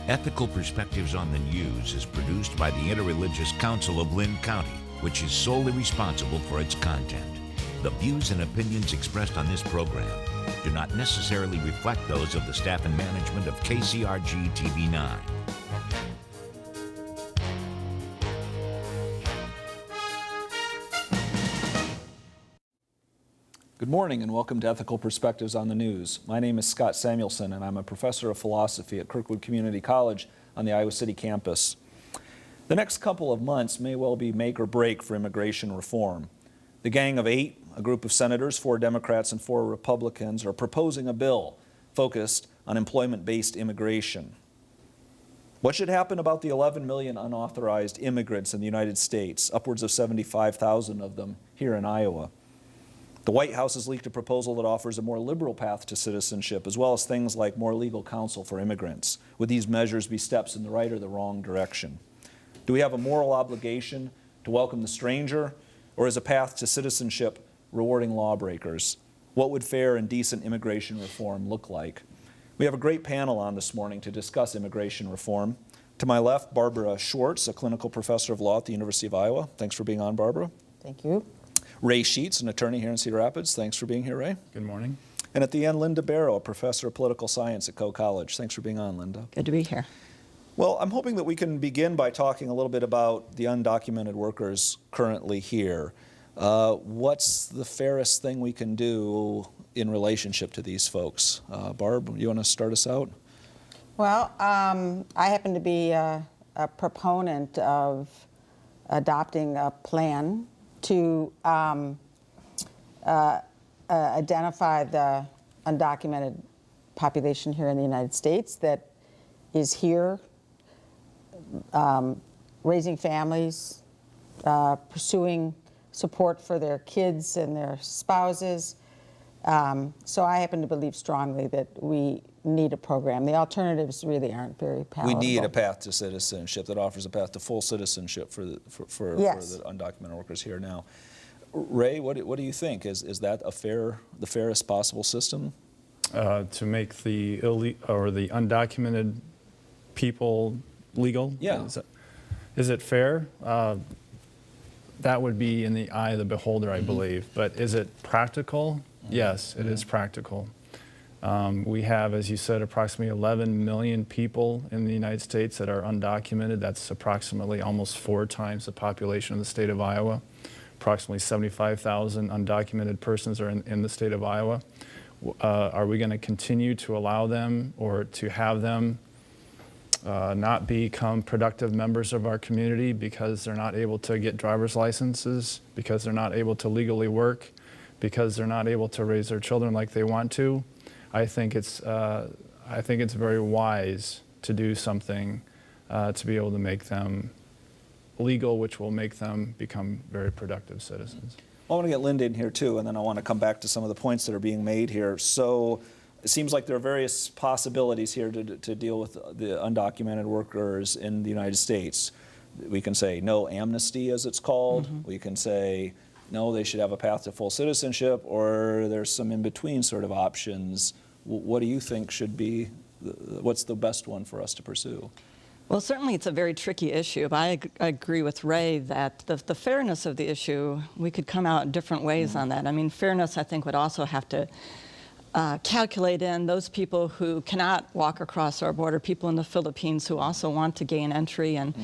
Ethical Perspectives on the News is produced by the Interreligious Council of Linn County, which is solely responsible for its content. The views and opinions expressed on this program do not necessarily reflect those of the staff and management of KCRG TV9. Good morning and welcome to Ethical Perspectives on the News. My name is Scott Samuelson and I'm a professor of philosophy at Kirkwood Community College on the Iowa City campus. The next couple of months may well be make or break for immigration reform. The Gang of Eight, a group of senators, 4 Democrats and 4 Republicans, are proposing a bill focused on employment-based immigration. What should happen about the 11 million unauthorized immigrants in the United States, upwards of 75,000 of them here in Iowa? The White House has leaked a proposal that offers a more liberal path to citizenship, as well as things like more legal counsel for immigrants. Would these measures be steps in the right or the wrong direction? Do we have a moral obligation to welcome the stranger, or is a path to citizenship rewarding lawbreakers? What would fair and decent immigration reform look like? We have a great panel on this morning to discuss immigration reform. To my left, Barbara Schwartz, a clinical professor of law at the University of Iowa. Thanks for being on, Barbara. Thank you. Ray Sheets, an attorney here in Cedar Rapids. Thanks for being here, Ray. Good morning. And at the end, Linda Barrow, a professor of political science at Coe College. Thanks for being on, Linda. Good to be here. Well, I'm hoping that we can begin by talking a little bit about the undocumented workers currently here. What's the fairest thing we can do in relationship to these folks? Barb, you want to start us out? Well, I happen to be a proponent of adopting a plan to identify the undocumented population here in the United States that is here, raising families, pursuing support for their kids and their spouses. So I happen to believe strongly that we need a program. The alternatives really aren't very palatable. We need a path to citizenship that offers a path to full citizenship for the undocumented workers here now. Ray, what do you think? Is that the fairest possible system? To make the undocumented people legal? Yeah. Is it fair? That would be in the eye of the beholder, I believe. But is it practical? Yes, it is practical. We have, as you said, approximately 11 million people in the United States that are undocumented. That's approximately almost 4 times the population of the state of Iowa. Approximately 75,000 undocumented persons are in the state of Iowa. Are we going to continue to allow them or to have them not become productive members of our community because they're not able to get driver's licenses, because they're not able to legally work, because they're not able to raise their children like they want to? I think it's very wise to do something to be able to make them legal, which will make them become very productive citizens. I want to get Linda in here too, and then I want to come back to some of the points that are being made here. So it seems like there are various possibilities here to deal with the undocumented workers in the United States. We can say no amnesty, as it's called. We can say no, they should have a path to full citizenship, or there's some in-between sort of options. What do you think should be, what's the best one for us to pursue? Well, certainly it's a very tricky issue, but I agree with Ray that the fairness of the issue, we could come out in different ways on that. I mean, fairness, I think, would also have to calculate in those people who cannot walk across our border, people in the Philippines who also want to gain entry and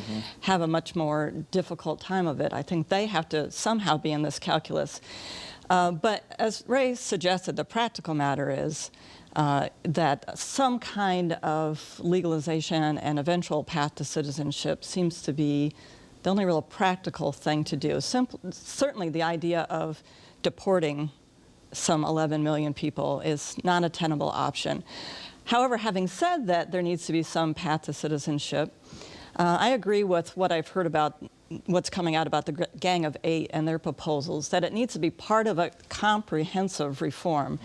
have a much more difficult time of it. I think they have to somehow be in this calculus. But as Ray suggested, the practical matter is that some kind of legalization and eventual path to citizenship seems to be the only real practical thing to do. Certainly the idea of deporting some 11 million people is not a tenable option. However, having said that, there needs to be some path to citizenship. I agree with what I've heard about what's coming out about the Gang of Eight and their proposals, that it needs to be part of a comprehensive reform.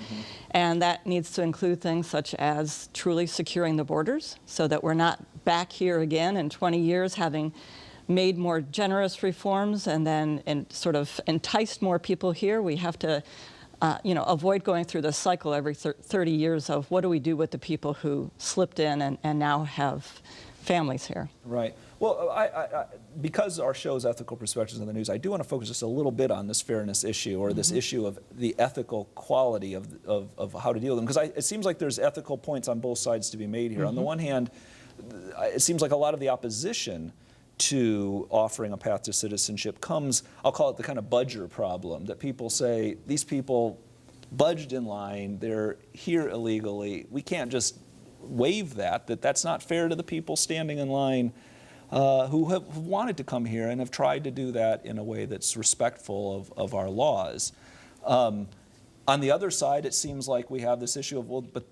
And that needs to include things such as truly securing the borders so that we're not back here again in 20 years having made more generous reforms and then sort of enticed more people here. We have to avoid going through this cycle every 30 years of what do we do with the people who slipped in and now have families here. Right. Well, because our show is Ethical Perspectives on the News, I do want to focus just a little bit on this fairness issue, or this issue of the ethical quality of how to deal with them. Because it seems like there's ethical points on both sides to be made here. On the one hand, it seems like a lot of the opposition to offering a path to citizenship comes, I'll call it the kind of budger problem, that people say, these people budged in line, they're here illegally, we can't just waive that's not fair to the people standing in line who have wanted to come here and have tried to do that in a way that's respectful of our laws. On the other side, it seems like we have this issue of, well, but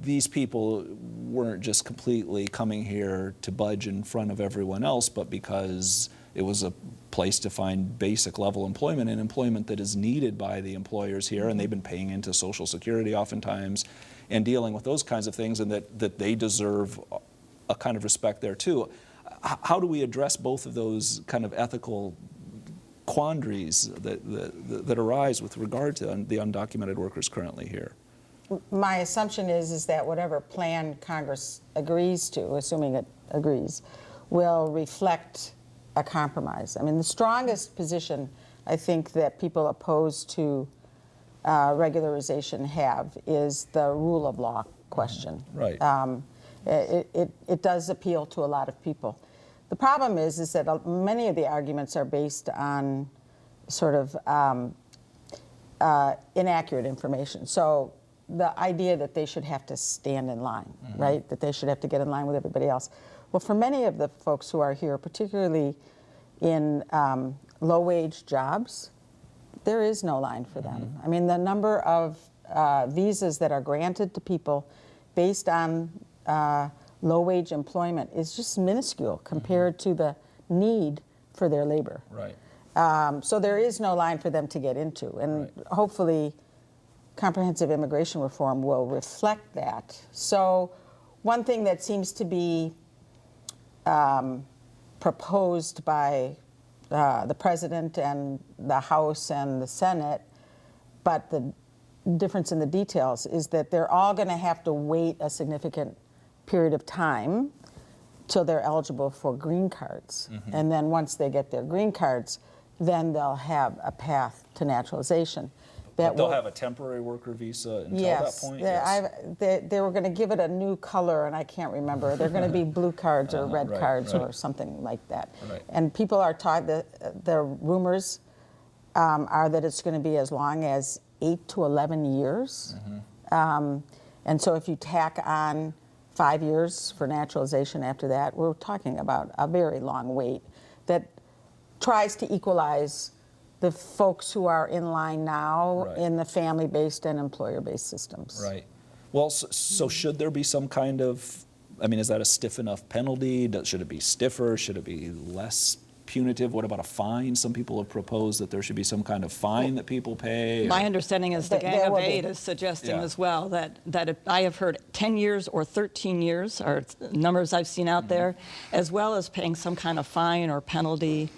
these people weren't just completely coming here to budge in front of everyone else, but because it was a place to find basic level employment and employment that is needed by the employers here, and they've been paying into Social Security oftentimes and dealing with those kinds of things, and that they deserve a kind of respect there too. How do we address both of those kind of ethical quandaries that arise with regard to the undocumented workers currently here? My assumption is that whatever plan Congress agrees to, assuming it agrees, will reflect a compromise. I mean, the strongest position I think that people opposed to regularization have is the rule of law question. Right. It does appeal to a lot of people. The problem is that many of the arguments are based on sort of inaccurate information. So the idea that they should have to stand in line, right? That they should have to get in line with everybody else. Well, for many of the folks who are here, particularly in low-wage jobs, there is no line for them. I mean, the number of visas that are granted to people based on low-wage employment is just minuscule compared to the need for their labor. Right. So there is no line for them to get into, and hopefully comprehensive immigration reform will reflect that. So one thing that seems to be proposed by the President and the House and the Senate, but the difference in the details is that they're all going to have to wait a significant period of time till they're eligible for green cards. And then once they get their green cards, then they'll have a path to naturalization. But they'll have a temporary worker visa until that point? They were going to give it a new color, and I can't remember. They're going to be blue cards or red cards or something like that. And people are taught that the rumors are that it's going to be as long as 8 to 11 years. And so if you tack on 5 years for naturalization after that, we're talking about a very long wait that tries to equalize the folks who are in line now in the family-based and employer-based systems. Right. Well, so should there be some kind of, I mean, is that a stiff enough penalty? Should it be stiffer? Should it be less punitive? What about a fine? Some people have proposed that there should be some kind of fine that people pay. My understanding is the Gang of Eight is suggesting as well that I have heard 10 years or 13 years are numbers I've seen out there, as well as paying some kind of fine or penalty,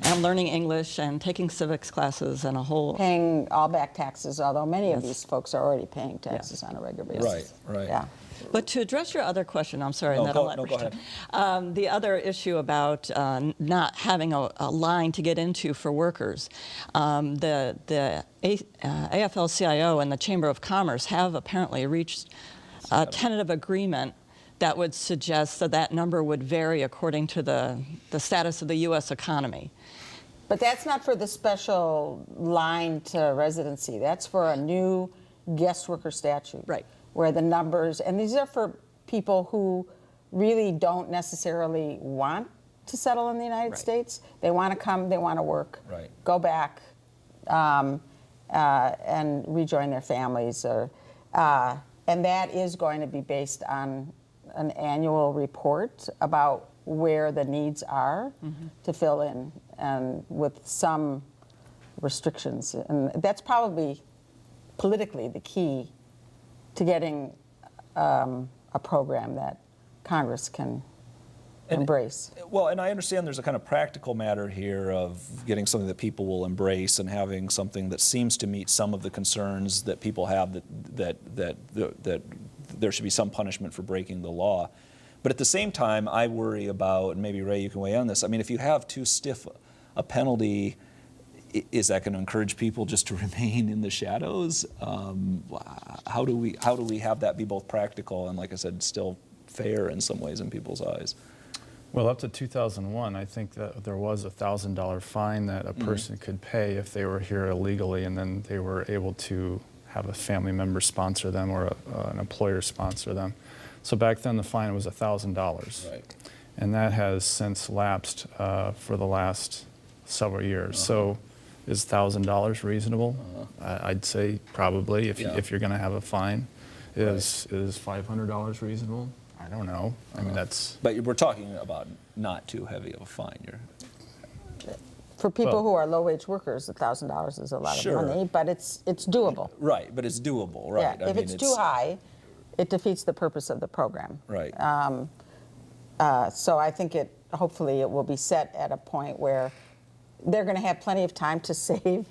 and learning English and taking civics classes and a whole... Paying all back taxes, although many of these folks are already paying taxes on a regular basis. Right. Yeah. But to address your other question, I'm sorry, and then I'll let go ahead. the other issue about not having a line to get into for workers, the AFL-CIO and the Chamber of Commerce have apparently reached a tentative agreement that would suggest that number would vary according to the status of the U.S. economy. But that's not for the special line to residency. That's for a new guest worker statute. Right. Where the numbers, and these are for people who really don't necessarily want to settle in the United States. They want to come, they want to work, go back, and rejoin their families. And that is going to be based on an annual report about where the needs are to fill in, and with some restrictions. And that's probably politically the key to getting a program that Congress can embrace. Well, and I understand there's a kind of practical matter here of getting something that people will embrace and having something that seems to meet some of the concerns that people have that there should be some punishment for breaking the law. But at the same time, I worry about, and maybe Ray, you can weigh on this. I mean, if you have too stiff a penalty, is that going to encourage people just to remain in the shadows? How do we have that be both practical and, like I said, still fair in some ways in people's eyes? Well, up to 2001, I think that there was a $1,000 fine that a person could pay if they were here illegally, and then they were able to have a family member sponsor them or an employer sponsor them. So back then the fine was $1,000. Right. And that has since lapsed for the last several years. So is $1,000 reasonable? I'd say probably if, if you're going to have a fine. Is $500 reasonable? I don't know. I mean, that's... But we're talking about not too heavy of a fine. For people Well, who are low-wage workers, $1,000 is a lot Sure. of money, but it's doable. Right, but it's doable, right? Yeah, if it's too high, it defeats the purpose of the program. Right. So I think hopefully it will be set at a point where they're going to have plenty of time to save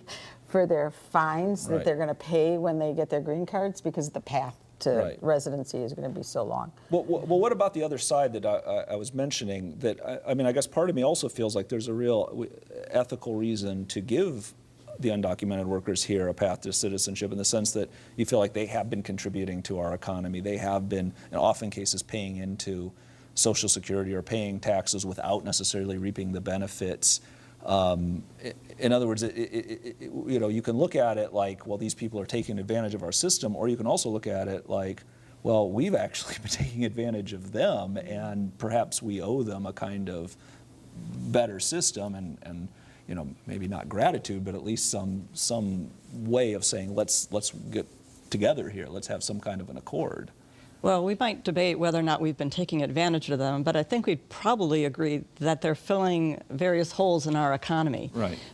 for their fines that they're going to pay when they get their green cards, because the path to residency is going to be so long. Well, what about the other side that I was mentioning? That I mean, I guess part of me also feels like there's a real ethical reason to give the undocumented workers here a path to citizenship, in the sense that you feel like they have been contributing to our economy. They have been, in often cases, paying into Social Security or paying taxes without necessarily reaping the benefits. In other words, you know, you can look at it like, well, these people are taking advantage of our system, or you can also look at it like, well, we've actually been taking advantage of them, and perhaps we owe them a kind of better system, and you know, maybe not gratitude, but at least some way of saying, let's get together here, let's have some kind of an accord. Well, we might debate whether or not we've been taking advantage of them, but I think we'd probably agree that they're filling various holes in our economy,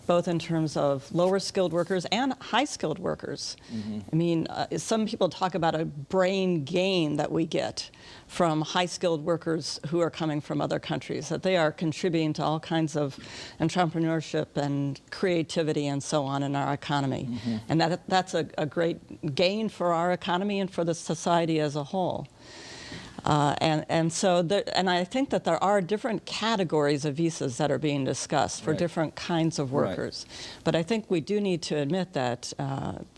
both in terms of lower skilled workers and high skilled workers. I mean, some people talk about a brain gain that we get from high skilled workers who are coming from other countries, that they are contributing to all kinds of entrepreneurship and creativity and so on in our economy. And that's a great gain for our economy and for the society as a whole. And I think that there are different categories of visas that are being discussed for different kinds of workers. But I think we do need to admit that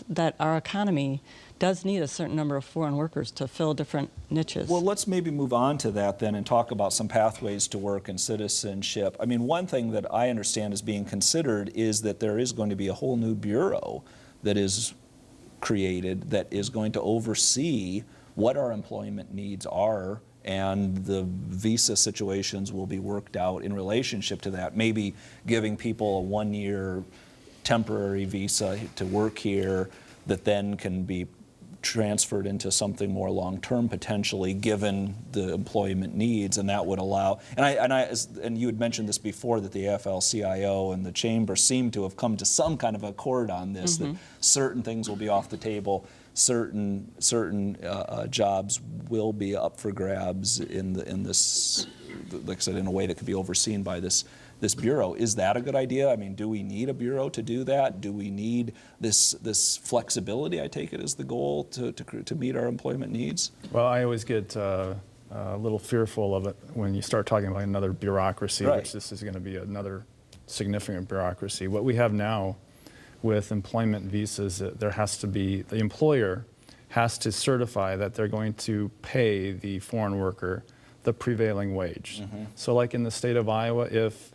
that our economy does need a certain number of foreign workers to fill different niches. Well, let's maybe move on to that then and talk about some pathways to work and citizenship. I mean, one thing that I understand is being considered is that there is going to be a whole new bureau that is created that is going to oversee what our employment needs are, and the visa situations will be worked out in relationship to that. Maybe giving people a one-year temporary visa to work here that then can be transferred into something more long-term potentially, given the employment needs, and that would allow. And you had mentioned this before, that the AFL-CIO and the chamber seem to have come to some kind of accord on this. That certain things will be off the table, certain jobs will be up for grabs in this, like I said, in a way that could be overseen by this bureau. Is that a good idea? I mean, do we need a bureau to do that? Do we need this flexibility, I take it, as the goal to meet our employment needs? Well, I always get a little fearful of it when you start talking about another bureaucracy, which this is going to be another significant bureaucracy. What we have now with employment visas, there has to be, the employer has to certify that they're going to pay the foreign worker the prevailing wage. So like in the state of Iowa, if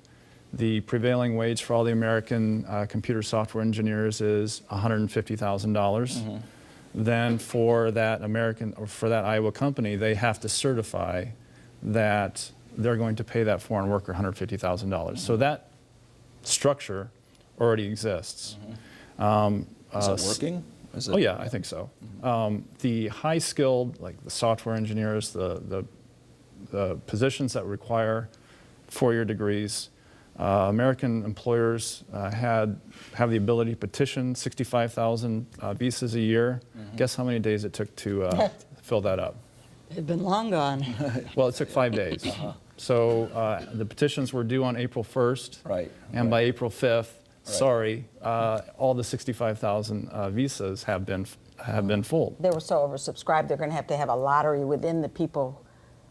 the prevailing wage for all the American computer software engineers is $150,000. Then for that Iowa company, they have to certify that they're going to pay that foreign worker $150,000. So that structure already exists. Is that working? Oh yeah, I think so. The high skilled, like the software engineers, the positions that require 4-year degrees, American employers have the ability to petition 65,000 visas a year. Guess how many days it took to fill that up? They've been long gone. Well, it took 5 days. So the petitions were due on April 1st. Right. And by April 5th, sorry, all the 65,000 visas have been full. They were so oversubscribed, they're going to have a lottery within the people,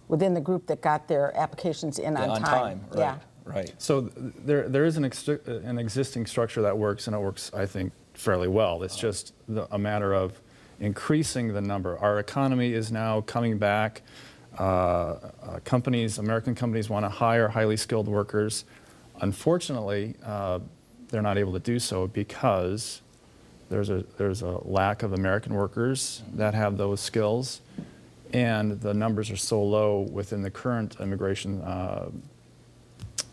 within the group that got their applications in on time. Right. Yeah. Right. So there is an existing structure that works, and it works, I think, fairly well. It's just a matter of increasing the number. Our economy is now coming back. American companies want to hire highly skilled workers. Unfortunately, they're not able to do so because there's a lack of American workers that have those skills, and the numbers are so low within the current immigration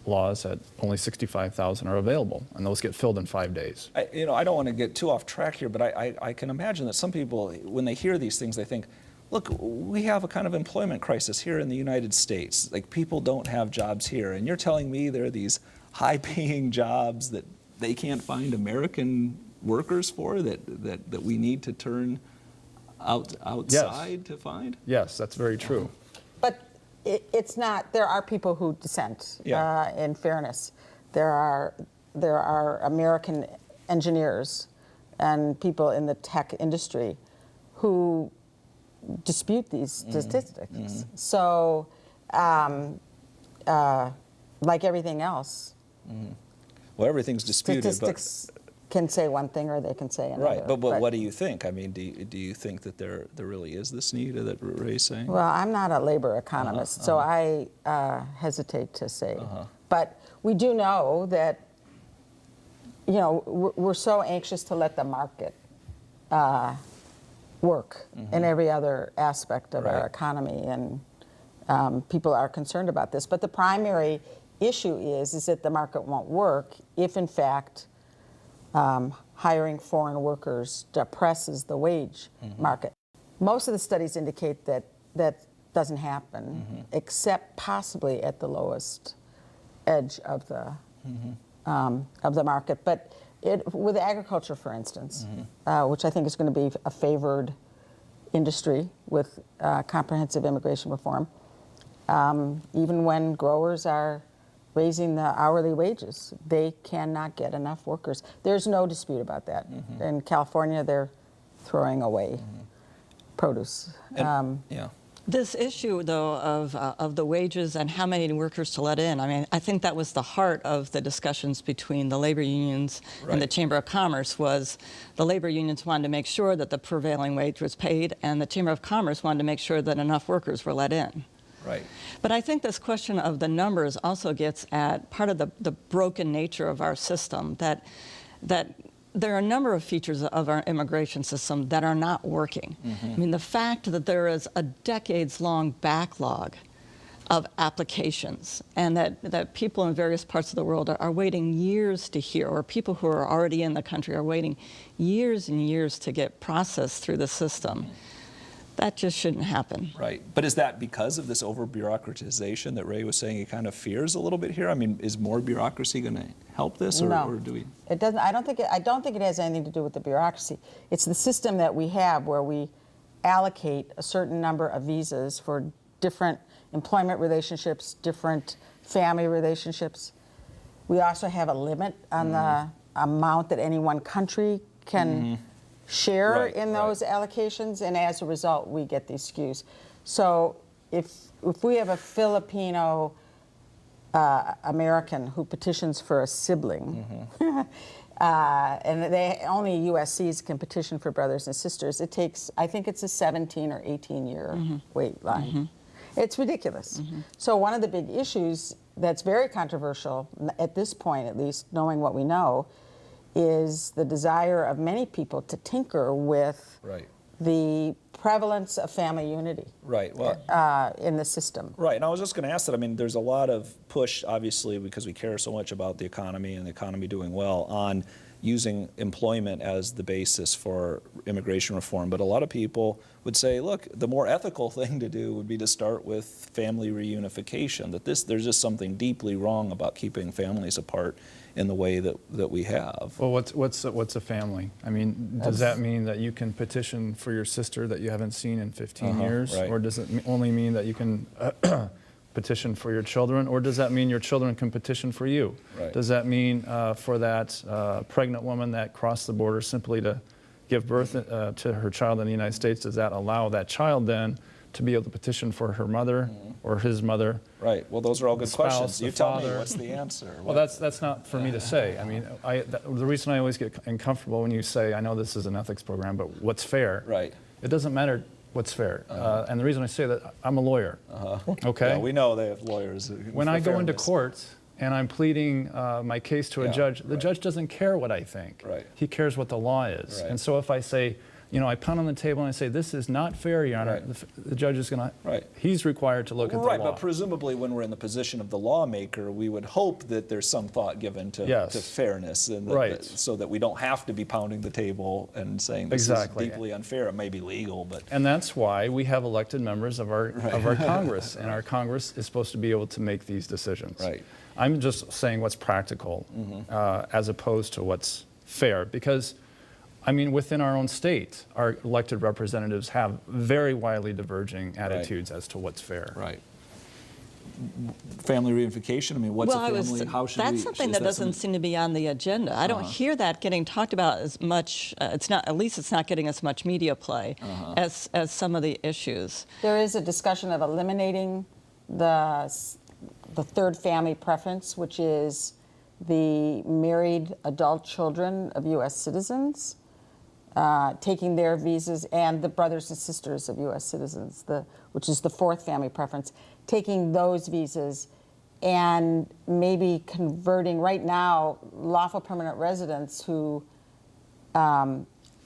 laws that only 65,000 are available, and those get filled in 5 days. I don't want to get too off track here, but I can imagine that some people, when they hear these things, they think, look, we have a kind of employment crisis here in the United States. Like, people don't have jobs here, and you're telling me there are these high-paying jobs that they can't find American workers for, that we need to turn outside to find? Yes, that's very true. But it's not, there are people who dissent, in fairness. There are American engineers and people in the tech industry who dispute these statistics. So, like everything else, well, everything's disputed, statistics can say one thing or they can say another. Right, but what do you think? I mean, do you think that there really is this need that Ray's saying? Well, I'm not a labor economist, so I hesitate to say. But we do know that, we're so anxious to let the market work in every other aspect of our economy, and people are concerned about this. But the primary issue is that the market won't work if, in fact, hiring foreign workers depresses the wage market. Most of the studies indicate that that doesn't happen, except possibly at the lowest edge of the market. But with agriculture, for instance, which I think is going to be a favored industry with comprehensive immigration reform, even when growers are raising the hourly wages, they cannot get enough workers. There's no dispute about that. In California, they're throwing away produce. This issue, though, of the wages and how many workers to let in, I mean, I think that was the heart of the discussions between the labor unions and the Chamber of Commerce. Was the labor unions wanted to make sure that the prevailing wage was paid, and the Chamber of Commerce wanted to make sure that enough workers were let in. Right. But I think this question of the numbers also gets at part of the broken nature of our system, that there are a number of features of our immigration system that are not working. I mean, the fact that there is a decades-long backlog of applications, and that people in various parts of the world are waiting years to hear, or people who are already in the country are waiting years and years to get processed through the system. That just shouldn't happen. Right. But is that because of this over-bureaucratization that Ray was saying he kind of fears a little bit here? I mean, is more bureaucracy going to help this, or do we? It doesn't. I don't think it has anything to do with the bureaucracy. It's the system that we have where we allocate a certain number of visas for different employment relationships, different family relationships. We also have a limit on the amount that any one country can share in those allocations, and as a result, we get these skews. So if we have a Filipino American who petitions for a sibling, and only USCs can petition for brothers and sisters, it takes, I think it's a 17 or 18 year wait line. It's ridiculous. So one of the big issues that's very controversial, at this point at least, knowing what we know, is the desire of many people to tinker with the prevalence of family unity in the system. Right, and I was just going to ask that. I mean, there's a lot of push, obviously, because we care so much about the economy and the economy doing well, on using employment as the basis for immigration reform. But a lot of people would say, look, the more ethical thing to do would be to start with family reunification, that there's just something deeply wrong about keeping families apart in the way that we have. Well, what's a family? I mean, does that mean that you can petition for your sister that you haven't seen in 15 years? Or does it only mean that you can petition for your children, or does that mean your children can petition for you? Right. Does that mean for that pregnant woman that crossed the border simply to give birth to her child in the United States, does that allow that child then to be able to petition for her mother or his mother? Right. Well, those are all good spouse, questions. the You tell me, father. what's the answer? Well, that's not for me to say. I mean, the reason I always get uncomfortable when you say, I know this is an ethics program, but what's fair? Right. It doesn't matter what's fair. And the reason I say that, I'm a lawyer. Okay? Yeah, we know they have lawyers. When I go into court and I'm pleading my case to a Yeah, judge, the right. judge doesn't care what I think. Right. He cares what the law is. Right. And so if I say, I pound on the table and I say, this is not fair, Your Honor, Right. the judge is going to, Right. he's required to look at the Right, law. but presumably when we're in the position of the lawmaker, we would hope that there's some thought given to, Yes. to fairness, and Right. so that we don't have to be pounding the table and saying this Exactly. is deeply unfair. It may be legal, but And that's why we have elected members of our Congress, and our Congress is supposed to be able to make these decisions. Right. I'm just saying what's practical as opposed to what's fair, because, I mean, within our own state, our elected representatives have very widely diverging attitudes as to what's fair. right. Family reunification. I mean, what's Well, a family? How should that's we? something is that doesn't something- seem to be on the agenda. I don't hear that getting talked about as much. It's not, at least it's not getting as much media play as some of the issues. There is a discussion of eliminating the third family preference, which is the married adult children of U.S. citizens, taking their visas, and the brothers and sisters of U.S. citizens, which is the fourth family preference, taking those visas and maybe converting, right now, lawful permanent residents who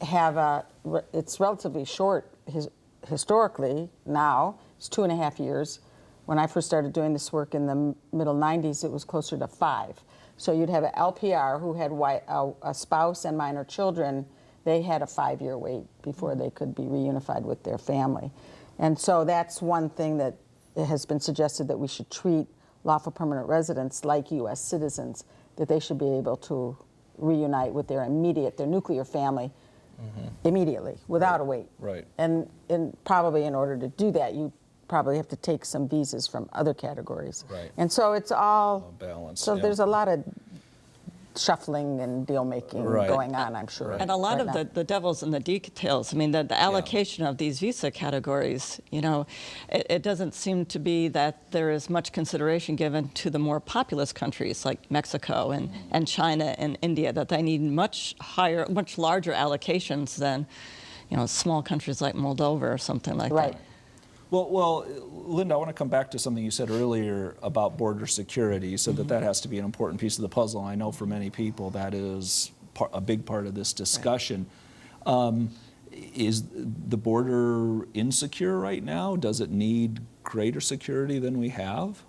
it's relatively short historically now, it's 2.5 years. When I first started doing this work in the middle 90s, it was closer to 5. So you'd have an LPR who had a spouse and minor children. They had a 5-year wait before they could be reunified with their family. And so that's one thing that has been suggested, that we should treat lawful permanent residents like U.S. citizens, that they should be able to reunite with their nuclear family immediately, without a wait. Right. And probably in order to do that, you probably have to take some visas from other categories. Right. And so it's all balanced, So yeah. there's a lot of shuffling and deal making Right. going on, I'm sure. And a lot right of now. the devil's in the details. I mean, the allocation of these visa categories, it doesn't seem to be that there is much consideration given to the more populous countries like Mexico and China and India, that they need much larger allocations than, small countries like Moldova or something like Right. that. Well, Linda, I want to come back to something you said earlier about border security. You said that has to be an important piece of the puzzle. And I know for many people that is a big part of this discussion. Is the border insecure right now? Does it need greater security than we have?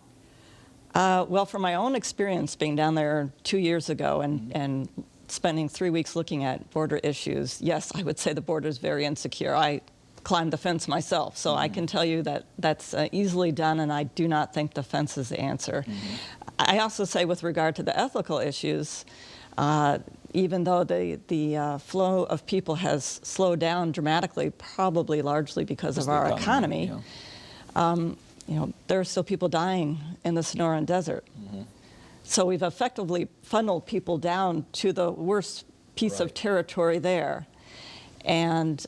Well, from my own experience being down there 2 years ago and spending 3 weeks looking at border issues, yes, I would say the border is very insecure. I climbed the fence myself, so I can tell you that that's easily done, and I do not think the fence is the answer. I also say, with regard to the ethical issues, even though the flow of people has slowed down dramatically, probably largely because of our economy, there are still people dying in the Sonoran Desert. So we've effectively funneled people down to the worst piece of territory there. And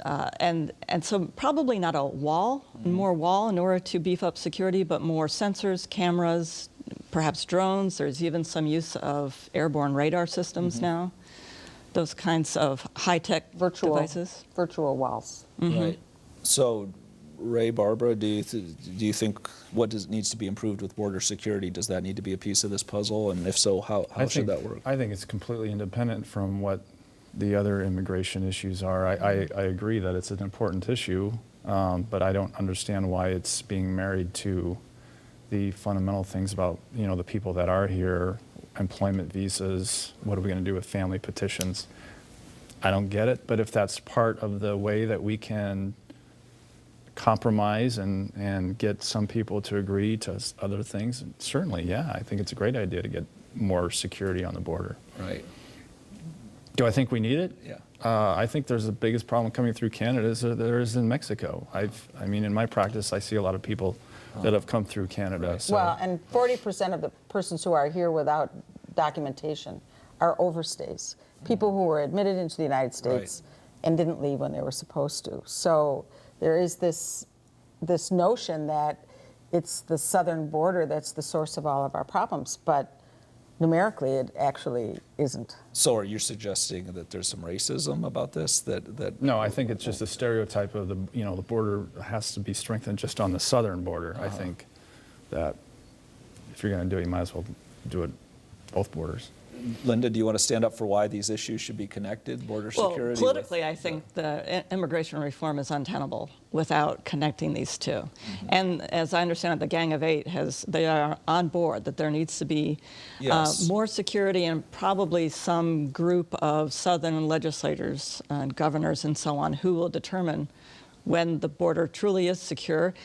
so probably not a wall, more wall in order to beef up security, but more sensors, cameras, perhaps drones. There's even some use of airborne radar systems now, those kinds of high-tech devices. Virtual walls. Right. So, Ray, Barbara, do you think what needs to be improved with border security? Does that need to be a piece of this puzzle? And if so, how should that work? I think it's completely independent from what the other immigration issues are. I agree that it's an important issue, but I don't understand why it's being married to the fundamental things about, the people that are here, employment visas, what are we going to do with family petitions? I don't get it, but if that's part of the way that we can compromise and get some people to agree to other things, certainly, yeah, I think it's a great idea to get more security on the border. Right. Do I think we need it? Yeah. I think there's the biggest problem coming through Canada as there is in Mexico. I mean, in my practice, I see a lot of people that have come through Canada. So. Well, and 40% of the persons who are here without documentation are overstays. People who were admitted into the United States and didn't leave when they were supposed to. So there is this notion that it's the southern border that's the source of all of our problems, but numerically it actually isn't. So are you suggesting that there's some racism about this? No, I think it's just a stereotype of the border has to be strengthened just on the southern border. I think that if you're going to do it, you might as well do it both borders. Linda, do you want to stand up for why these issues should be connected, border security? Well, politically, I think the immigration reform is untenable without connecting these two. Mm-hmm. And as I understand it, the Gang of Eight they are on board that there needs to be more security and probably some group of Southern legislators and governors and so on who will determine when the border truly is secure,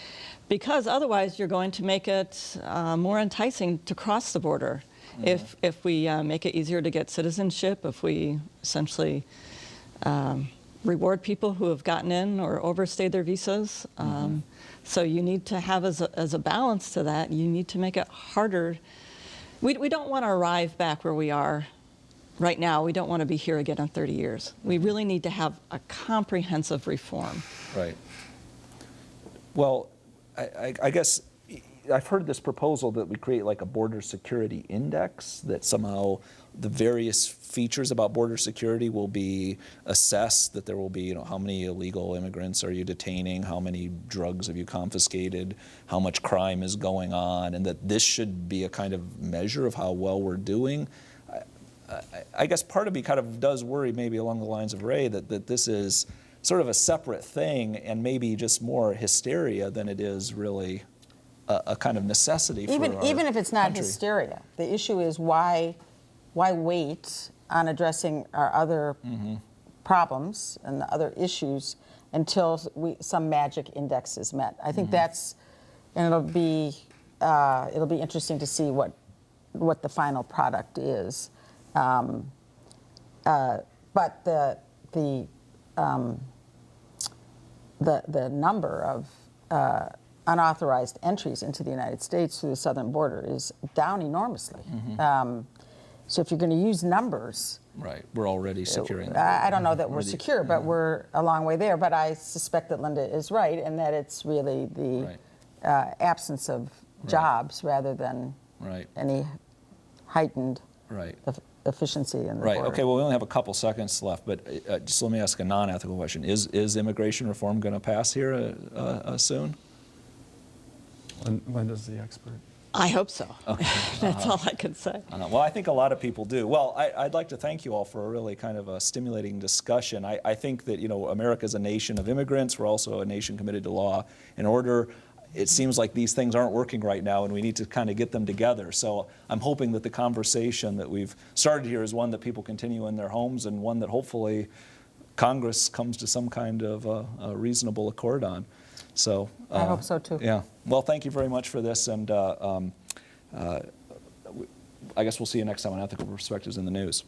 because otherwise you're going to make it more enticing to cross the border. If we make it easier to get citizenship, if we essentially reward people who have gotten in or overstayed their visas. So you need to have, as a balance to that, you need to make it harder. We don't want to arrive back where we are right now. We don't want to be here again in 30 years. We really need to have a comprehensive reform. Right. Well, I guess I've heard this proposal that we create like a border security index, that somehow the various features about border security will be assessed, that there will be, how many illegal immigrants are you detaining, how many drugs have you confiscated, how much crime is going on, and that this should be a kind of measure of how well we're doing. I guess part of me kind of does worry, maybe along the lines of Ray, that this is sort of a separate thing and maybe just more hysteria than it is really a kind of necessity for even if it's not country. Hysteria. The issue is why wait on addressing our other problems and the other issues until some magic index is met. I think that's, and it'll be interesting to see what the final product is. But the number of unauthorized entries into the United States through the southern border is down enormously. So if you're going to use numbers, right, we're already securing. I don't know that we're secure, but we're a long way there. But I suspect that Linda is right, and that it's really the absence of jobs rather than any heightened efficiency in the border. Okay, well, we only have a couple seconds left, but just let me ask a non-ethical question. Is immigration reform going to pass here soon? When does the expert? I hope so. Okay. That's all I can say. Well, I think a lot of people do. Well, I'd like to thank you all for a really kind of a stimulating discussion. I think that, America's a nation of immigrants. We're also a nation committed to law and order. It seems like these things aren't working right now, and we need to kind of get them together. So I'm hoping that the conversation that we've started here is one that people continue in their homes, and one that hopefully Congress comes to some kind of a reasonable accord on. So I hope so too. Yeah. Well, thank you very much for this, and I guess we'll see you next time on Ethical Perspectives in the News.